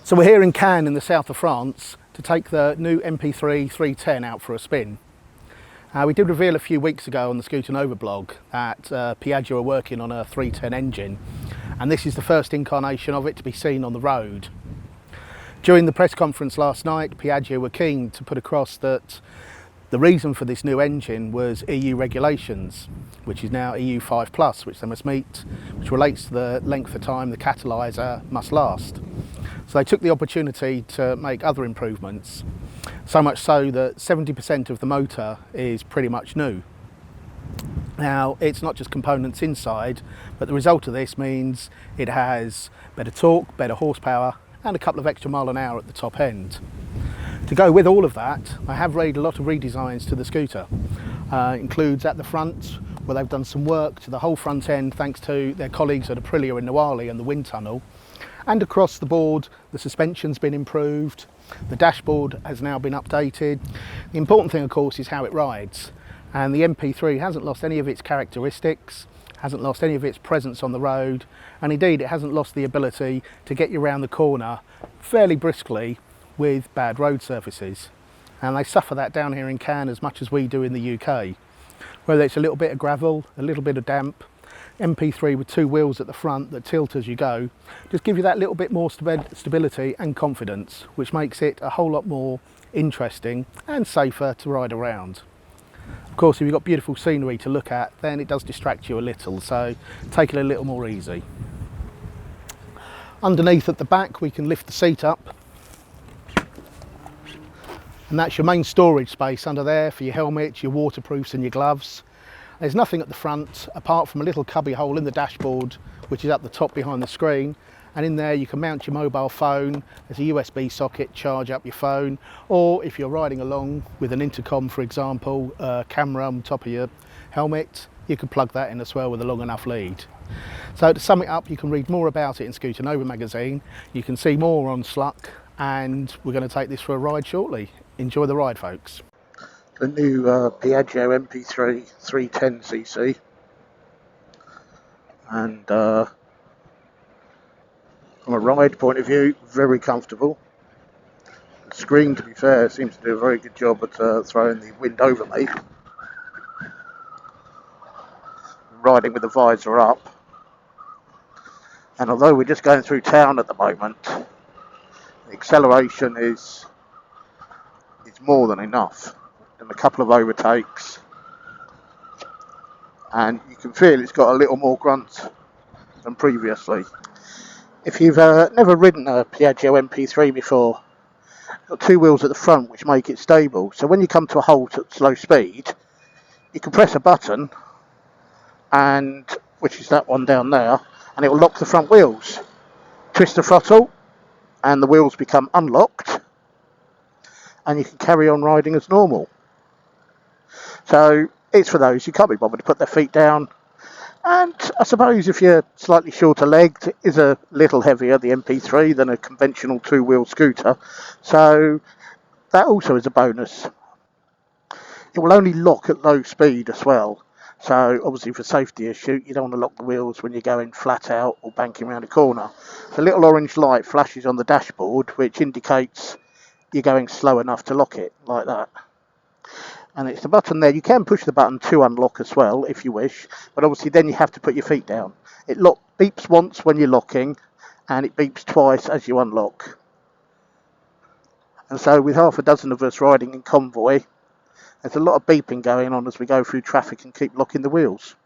So we're here in Cannes in the south of France to take the new MP3 310 out for a spin. We did reveal a few weeks ago on the Scooter Nova blog that Piaggio are working on a 310 engine, and this is the first incarnation of it to be seen on the road. During the press conference last night, Piaggio were keen to put across that the reason for this new engine was EU regulations, which is now EU 5+, which they must meet, which relates to the length of time the catalyser must last. So they took the opportunity to make other improvements, so much so that 70% of the motor is pretty much new. Now, it's not just components inside, but the result of this means it has better torque, better horsepower, and a couple of extra mile an hour at the top end. To go with all of that, I have made a lot of redesigns to the scooter. Includes at the front, where they've done some work to the whole front end thanks to their colleagues at Aprilia in Noali and the wind tunnel. And across the board, the suspension's been improved, the dashboard has now been updated. The important thing, of course, is how it rides. And the MP3 hasn't lost any of its characteristics, hasn't lost any of its presence on the road, and indeed it hasn't lost the ability to get you around the corner fairly briskly with bad road surfaces. And they suffer that down here in Cannes as much as we do in the UK. Whether it's a little bit of gravel, a little bit of damp, MP3 with two wheels at the front that tilt as you go, just give you that little bit more stability and confidence, which makes it a whole lot more interesting and safer to ride around. Of course, if you've got beautiful scenery to look at, then it does distract you a little, so take it a little more easy. Underneath at the back, we can lift the seat up, and that's your main storage space under there for your helmet, your waterproofs and your gloves. There's nothing at the front apart from a little cubby hole in the dashboard, which is up the top behind the screen, and in there you can mount your mobile phone. There's a USB socket, charge up your phone, or if you're riding along with an intercom, for example, a camera on top of your helmet, you can plug that in as well with a long enough lead. So to sum it up, you can read more about it in Scooter Nova magazine, you can see more on SLUK, and we're going to take this for a ride shortly. Enjoy the ride, folks. The new Piaggio MP3 310cc, and from a ride point of view, very comfortable. The screen, to be fair, seems to do a very good job at throwing the wind over me. Riding with the visor up, and although we're just going through town at the moment, the acceleration is more than enough. And a couple of overtakes, and you can feel it's got a little more grunt than previously. If you've never ridden a Piaggio MP3 before, it's got two wheels at the front which make it stable, so when you come to a halt at slow speed, you can press a button, and which is that one down there, and it will lock the front wheels. Twist the throttle and the wheels become unlocked, and you can carry on riding as normal. So it's for those who can't be bothered to put their feet down, and I suppose if you're slightly shorter legged, it is a little heavier, the MP3, than a conventional two-wheel scooter, so that also is a bonus. It will only lock at low speed as well, so obviously for safety issue you don't want to lock the wheels when you're going flat out or banking around a corner. The little orange light flashes on the dashboard which indicates you're going slow enough to lock it, like that. And it's the button there. You can push the button to unlock as well if you wish, but obviously then you have to put your feet down. It beeps once when you're locking, and it beeps twice as you unlock. And so with half a dozen of us riding in convoy, there's a lot of beeping going on as we go through traffic and keep locking the wheels.